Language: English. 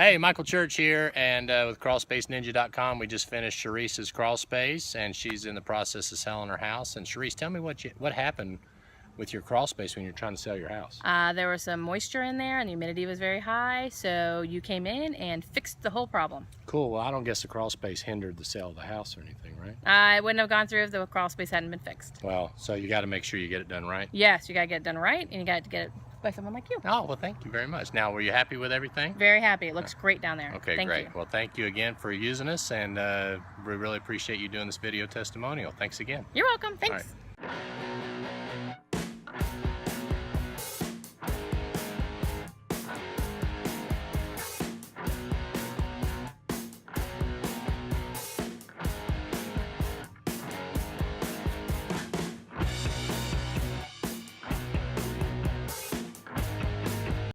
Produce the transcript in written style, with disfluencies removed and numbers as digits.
Hey, Michael Church here, and with crawlspaceninja.com, we just finished Sharice's crawl space, and she's in the process of selling her house. And Sharice, tell me what happened with your crawl space when you're trying to sell your house. There was some moisture in there and the humidity was very high, so you came in and fixed the whole problem. Cool. Well, I don't guess the crawl space hindered the sale of the house or anything, right? I wouldn't have gone through if the crawl space hadn't been fixed. Well, so you got to make sure you get it done right. Yes, you got to get it done right, and you got to get it by someone like you. Oh, well, thank you very much. Now, were you happy with everything? Very happy. It looks great down there. Okay, Thank great. you. Well, thank you again for using us, and we really appreciate you doing this video testimonial. Thanks again. You're welcome. Thanks. All right.